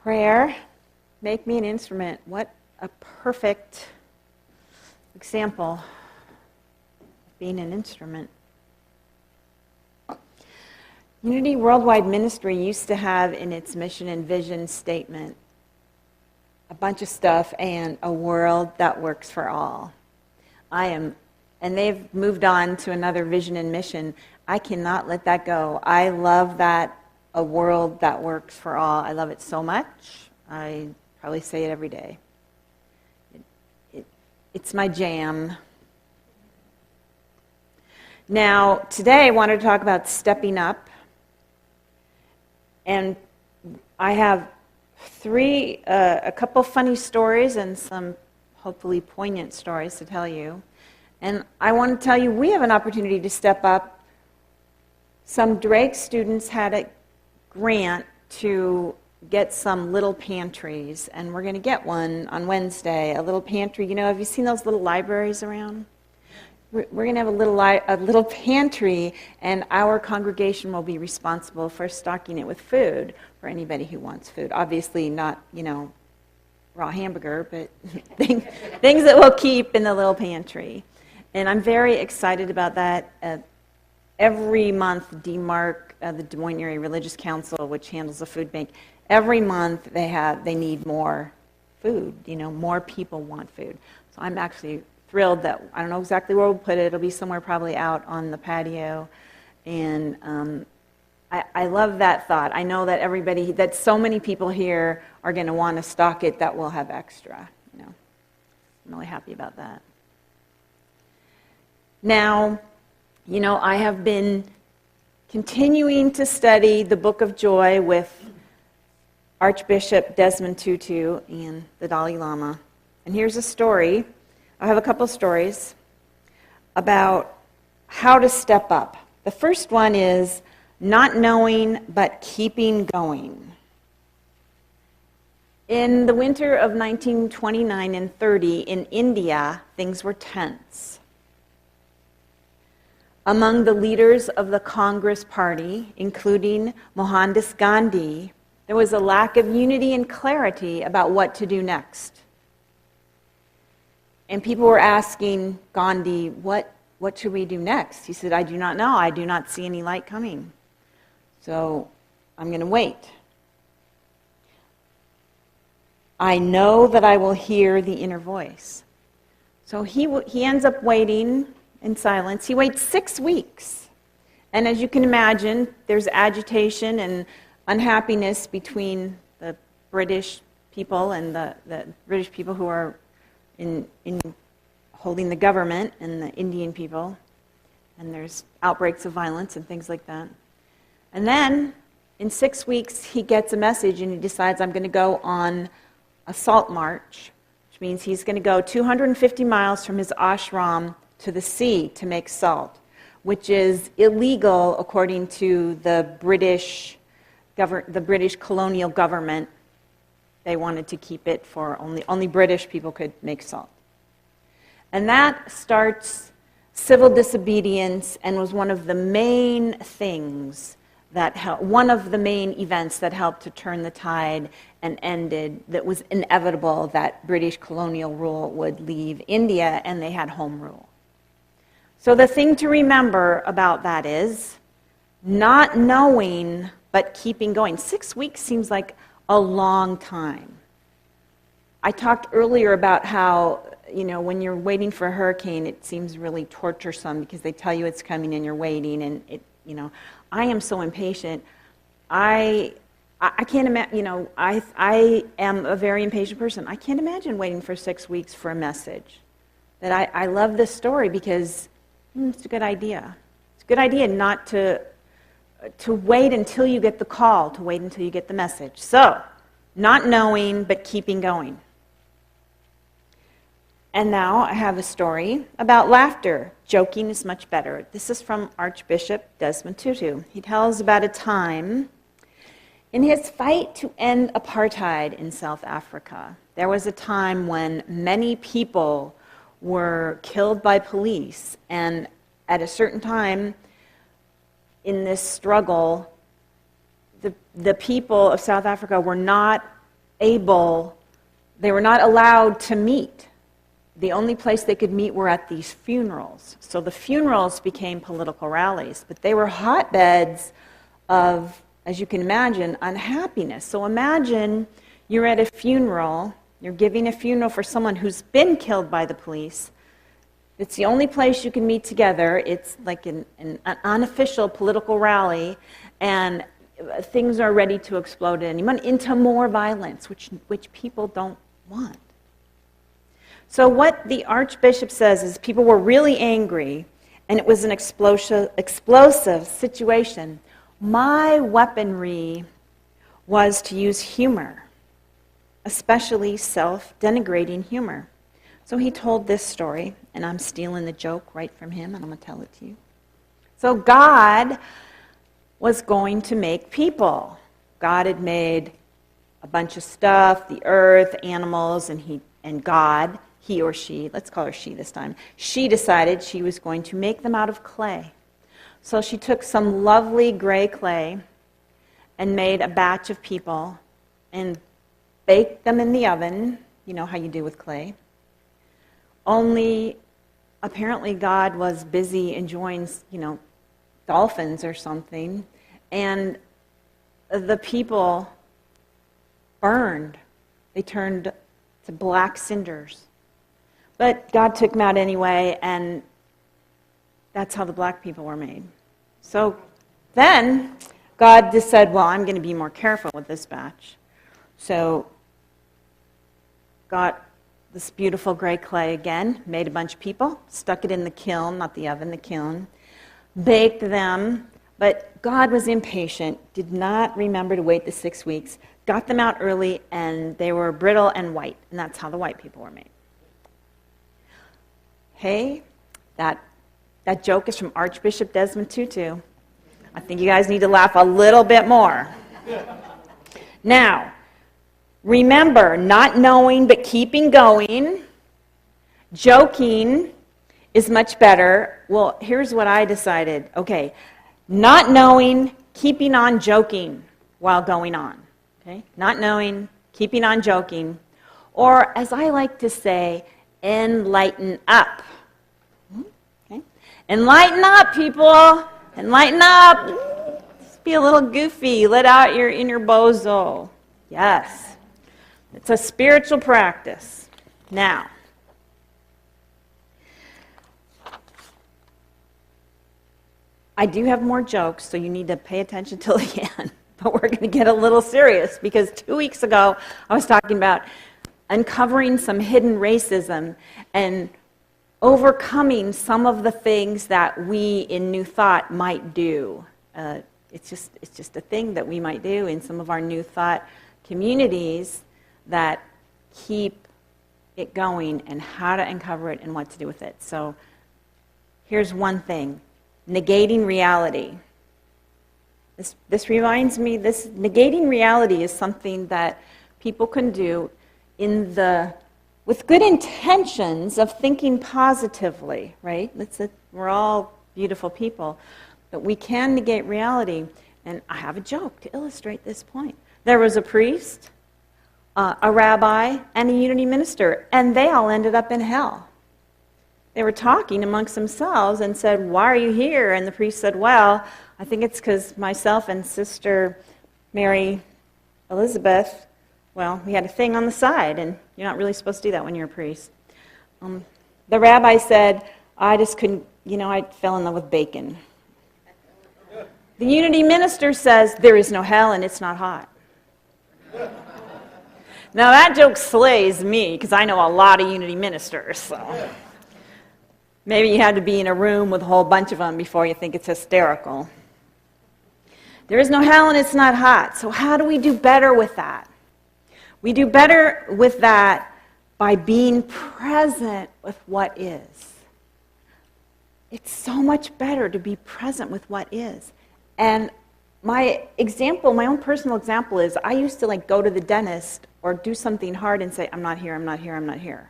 Prayer, make me an instrument. What a perfect example of being an instrument. Unity Worldwide Ministry used to have in its mission and vision statement a bunch of stuff and a world that works for all. And they've moved on to another vision and mission. I cannot let that go. I love that, a world that works for all. I love it so much. I probably say it every day. It's my jam. Now, today I wanted to talk about stepping up. And I have a couple funny stories and some hopefully poignant stories to tell you. And I want to tell you, we have an opportunity to step up. Some Drake students had a grant to get some little pantries, and we're going to get one on Wednesday, a little pantry. You know, have you seen those little libraries around? We're going to have a little pantry, and our congregation will be responsible for stocking it with food for anybody who wants food. Obviously not, raw hamburger, but things that we'll keep in the little pantry. And I'm very excited about that. Every month, DMARC, the Des Moines Area Religious Council, which handles the food bank, every month they need more food. More people want food. So I'm actually thrilled that, I don't know exactly where we'll put it. It'll be somewhere probably out on the patio. And I love that thought. I know that so many people here are going to want to stock it that we'll have extra. I'm really happy about that. Now, I have been continuing to study the Book of Joy with Archbishop Desmond Tutu and the Dalai Lama. And here's a story. I have a couple stories about how to step up. The first one is not knowing but keeping going. In the winter of 1929 and 30 in India, things were tense. Among the leaders of the Congress Party, including Mohandas Gandhi, there was a lack of unity and clarity about what to do next. And people were asking Gandhi, what should we do next? He said, I do not know. I do not see any light coming. So I'm going to wait. I know that I will hear the inner voice. So he ends up waiting in silence. He waits 6 weeks. And as you can imagine, there's agitation and unhappiness between the British people and the British people who are in holding the government and the Indian people. And there's outbreaks of violence and things like that. And then, in 6 weeks, he gets a message and he decides, I'm going to go on a salt march, which means he's going to go 250 miles from his ashram to the sea to make salt, which is illegal according to the British colonial government. They wanted to keep it for only British people could make salt. And that starts civil disobedience and was one of the main things one of the main events that helped to turn the tide and ended, that was inevitable that British colonial rule would leave India and they had home rule. So the thing to remember about that is not knowing but keeping going. 6 weeks seems like a long time. I talked earlier about how, when you're waiting for a hurricane, it seems really torturesome because they tell you it's coming and you're waiting, and I am so impatient. I can't imagine, I am a very impatient person. I can't imagine waiting for 6 weeks for a message. I love this story because it's a good idea. It's a good idea not to wait until you get the call, to wait until you get the message. So, not knowing, but keeping going. And now I have a story about laughter. Joking is much better. This is from Archbishop Desmond Tutu. He tells about a time in his fight to end apartheid in South Africa. There was a time when many people were killed by police, and at a certain time in this struggle, the people of South Africa were not they were not allowed to meet. The only place they could meet were at these funerals. So the funerals became political rallies, but they were hotbeds of, as you can imagine, unhappiness. So imagine you're at a funeral, you're giving a funeral for someone who's been killed by the police. It's the only place you can meet together. It's like an unofficial political rally, and things are ready to explode at any moment into more violence, which people don't want. So what the Archbishop says is people were really angry, and it was an explosive situation. My weaponry was to use humor, especially self-denigrating humor. So he told this story, and I'm stealing the joke right from him, and I'm going to tell it to you. So God was going to make people. God had made a bunch of stuff, the earth, animals, and God, he or she, let's call her she this time, she decided she was going to make them out of clay. So she took some lovely gray clay and made a batch of people and baked them in the oven. You know how you do with clay. Only, apparently God was busy enjoying, dolphins or something, and the people burned. They turned to black cinders. But God took them out anyway, and that's how the black people were made. So then God just said, well, I'm going to be more careful with this batch. So got this beautiful gray clay again, made a bunch of people, stuck it in the kiln, not the oven, the kiln, baked them, but God was impatient, did not remember to wait the 6 weeks, got them out early, and they were brittle and white, and that's how the white people were made. Hey, that joke is from Archbishop Desmond Tutu. I think you guys need to laugh a little bit more. Now, remember, not knowing but keeping going. Joking is much better. Well, here's what I decided. Okay, not knowing, keeping on joking while going on. Okay, not knowing, keeping on joking. Or, as I like to say, enlighten up. Okay? Enlighten up, people. Enlighten up. Just be a little goofy. Let out your inner bozo. Yes. It's a spiritual practice. Now, I do have more jokes, so you need to pay attention till the end. But we're going to get a little serious, because 2 weeks ago I was talking about uncovering some hidden racism and overcoming some of the things that we in New Thought might do. It's just a thing that we might do in some of our New Thought communities that keep it going, and how to uncover it and what to do with it. So here's one thing: negating reality. This reminds me, this negating reality is something that people can do with good intentions of thinking positively, right? We're all beautiful people, but we can negate reality. And I have a joke to illustrate this point. There was a priest, a rabbi, and a unity minister, and they all ended up in hell. They were talking amongst themselves and said, "Why are you here?" And the priest said, "Well, I think it's because myself and Sister Mary Elizabeth, well, we had a thing on the side, and you're not really supposed to do that when you're a priest." The rabbi said, "I just couldn't, I fell in love with bacon." The unity minister says, "There is no hell and it's not hot." Now that joke slays me, because I know a lot of unity ministers, so maybe you had to be in a room with a whole bunch of them before you think it's hysterical. There is no hell and it's not hot. So how do we do better with that? We do better with that by being present with what is. It's so much better to be present with what is. And my own personal example is, I used to go to the dentist or do something hard and say, "I'm not here, I'm not here, I'm not here,"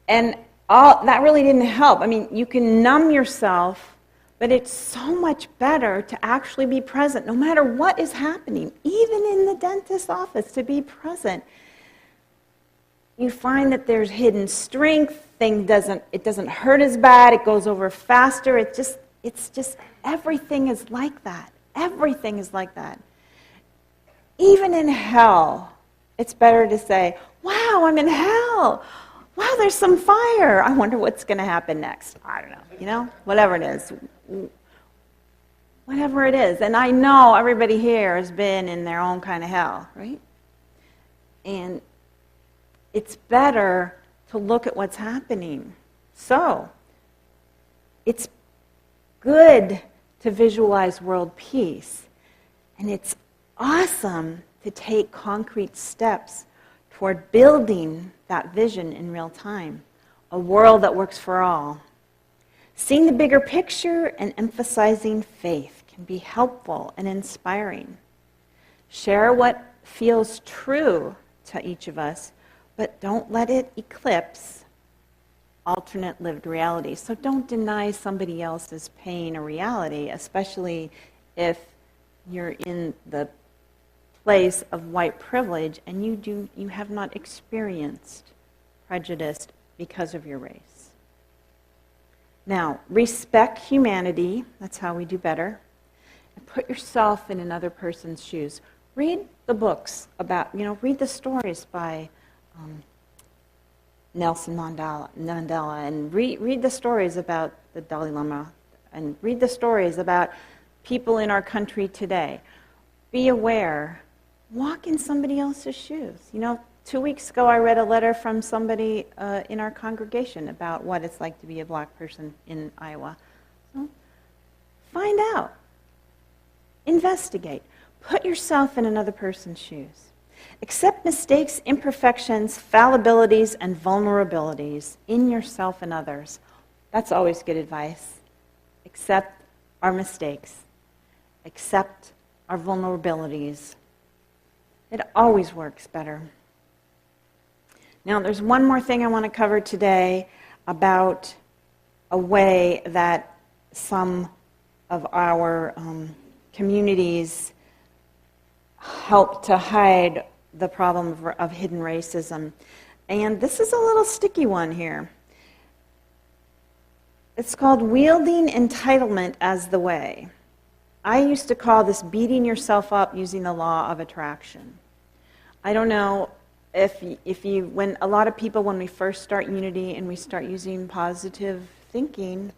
And that really didn't help. I mean, you can numb yourself But it's so much better to actually be present, no matter what is happening, even in the dentist's office, to be present. You find that there's hidden strength, it doesn't hurt as bad, it goes over faster, it's just, everything is like that. Everything is like that. Even in hell, it's better to say, wow, I'm in hell. Wow, there's some fire. I wonder what's going to happen next. I don't know, whatever it is. Whatever it is. And I know everybody here has been in their own kind of hell, right? And it's better to look at what's happening. So, it's good to visualize world peace. And it's awesome to take concrete steps toward building that vision in real time. A world that works for all. Seeing the bigger picture and emphasizing faith can be helpful and inspiring. Share what feels true to each of us, but don't let it eclipse alternate lived reality. So don't deny somebody else's pain or reality, especially if you're in the place of white privilege and you have not experienced prejudice because of your race. Now, respect humanity. That's how we do better. And put yourself in another person's shoes. Read the books about, read the stories by Nelson Mandela, and read the stories about the Dalai Lama, and read the stories about people in our country today. Be aware. Walk in somebody else's shoes. 2 weeks ago I read a letter from somebody in our congregation about what it's like to be a black person in Iowa. So, find out. Investigate. Put yourself in another person's shoes. Accept mistakes, imperfections, fallibilities, and vulnerabilities in yourself and others. That's always good advice. Accept our mistakes. Accept our vulnerabilities. It always works better. Now, there's one more thing I want to cover today about a way that some of our communities help to hide the problem of hidden racism. And this is a little sticky one here. It's called wielding entitlement as the way. I used to call this beating yourself up using the law of attraction. I don't know if you, when a lot of people, when we first start Unity and we start using positive thinking,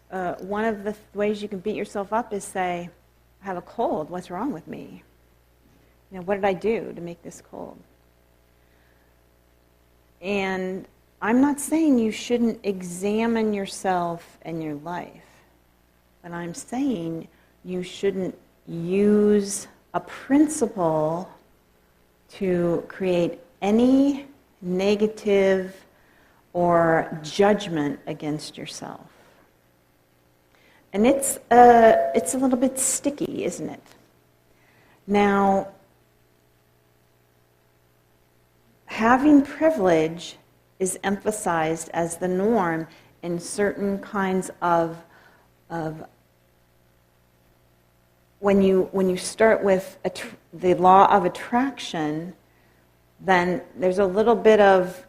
one of the ways you can beat yourself up is say, I have a cold, what's wrong with me? What did I do to make this cold? And I'm not saying you shouldn't examine yourself and your life, but I'm saying you shouldn't use a principle to create any negative or judgment against yourself. And it's a little bit sticky, isn't it? Now, having privilege is emphasized as the norm in certain kinds of when you start with the law of attraction, then there's a little bit of,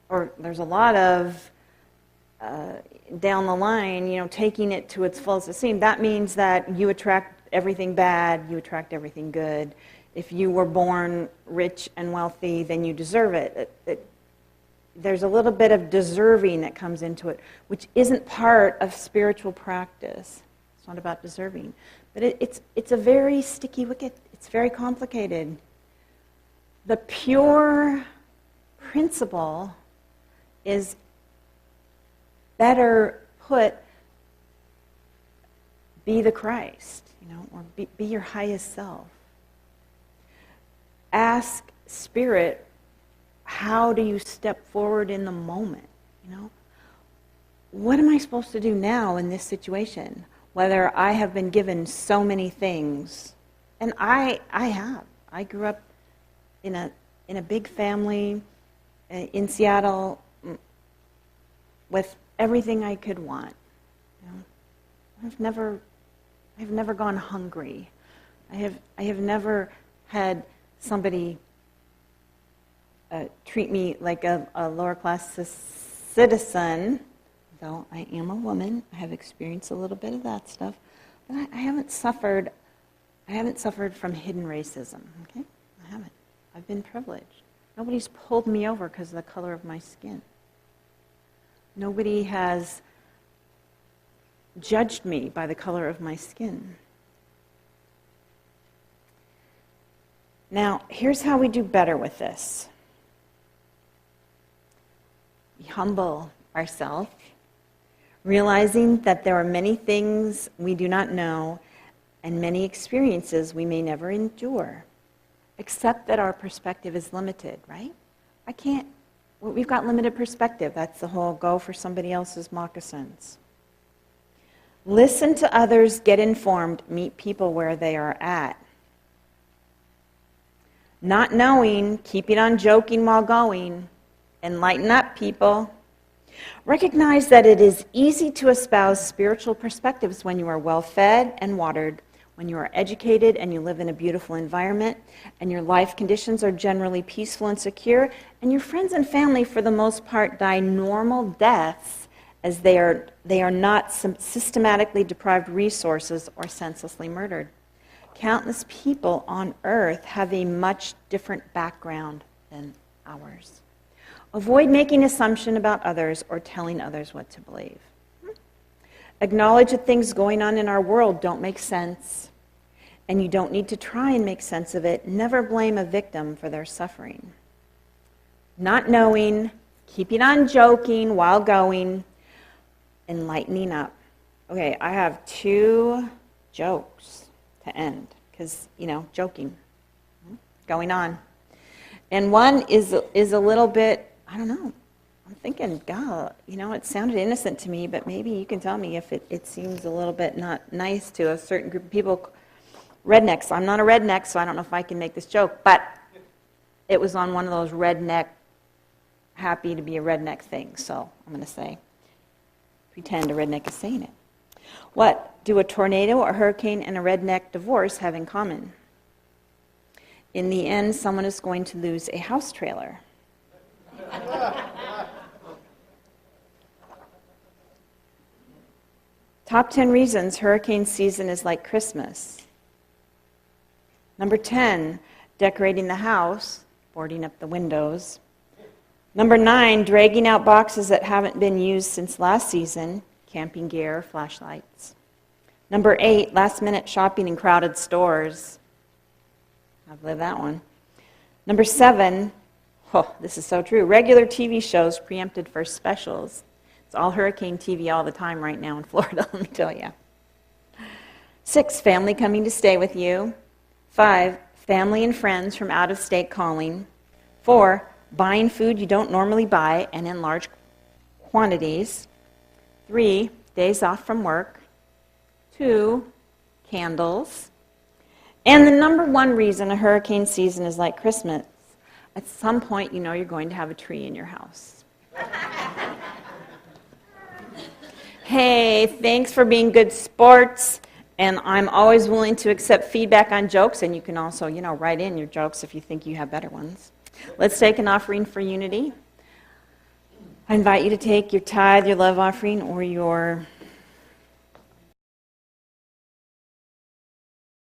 or there's a lot of down the line, taking it to its fullest extreme. That means that you attract everything bad, you attract everything good. If you were born rich and wealthy, then you deserve it. There's a little bit of deserving that comes into it, which isn't part of spiritual practice. It's not about deserving. But it's a very sticky wicket. It's very complicated. The pure principle is better put, be the Christ, or be your highest self. Ask Spirit, how do you step forward in the moment? What am I supposed to do now in this situation? Whether I have been given so many things, and I have. I grew up in a big family in Seattle with everything I could want. I've never gone hungry. I have never had somebody treat me like a lower class citizen, though I am a woman. I have experienced a little bit of that stuff, but I haven't suffered. I haven't suffered from hidden racism. Okay, I haven't. I've been privileged. Nobody's pulled me over because of the color of my skin. Nobody has judged me by the color of my skin. Now, here's how we do better with this. We humble ourselves, realizing that there are many things we do not know and many experiences we may never endure, except that our perspective is limited, right? We've got limited perspective. That's the whole go for somebody else's moccasins. Listen to others, get informed, meet people where they are at. Not knowing, keeping on joking while going, and lighten up, people. Recognize that it is easy to espouse spiritual perspectives when you are well fed and watered, when you are educated and you live in a beautiful environment, and your life conditions are generally peaceful and secure, and your friends and family, for the most part, die normal deaths as they are not systematically deprived resources or senselessly murdered. Countless people on earth have a much different background than ours. Avoid making assumptions about others or telling others what to believe. Acknowledge that things going on in our world don't make sense, and you don't need to try and make sense of it. Never blame a victim for their suffering. Not knowing, keeping on joking while going, and lightening up. Okay, I have 2 jokes to end, because, joking, going on. And one is a little bit, I don't know, I'm thinking, God, it sounded innocent to me, but maybe you can tell me if it seems a little bit not nice to a certain group of people. Rednecks. I'm not a redneck, so I don't know if I can make this joke, but it was on one of those redneck, happy to be a redneck things, so I'm going to pretend a redneck is saying it. What do a tornado, a hurricane, and a redneck divorce have in common? In the end, someone is going to lose a house trailer. Top 10 reasons hurricane season is like Christmas. Number 10, decorating the house, boarding up the windows. Number 9, dragging out boxes that haven't been used since last season, camping gear, flashlights. Number 8, last-minute shopping in crowded stores. I've lived that one. Number 7, this is so true, regular TV shows preempted for specials. It's all hurricane TV all the time right now in Florida, let me tell you. 6, family coming to stay with you. 5, family and friends from out of state calling. 4, buying food you don't normally buy and in large quantities. 3, days off from work. 2, candles. And the number 1 reason a hurricane season is like Christmas, at some point you're going to have a tree in your house. Hey, thanks for being good sports. And I'm always willing to accept feedback on jokes, and you can also, write in your jokes if you think you have better ones. Let's take an offering for unity. I invite you to take your tithe, your love offering, or your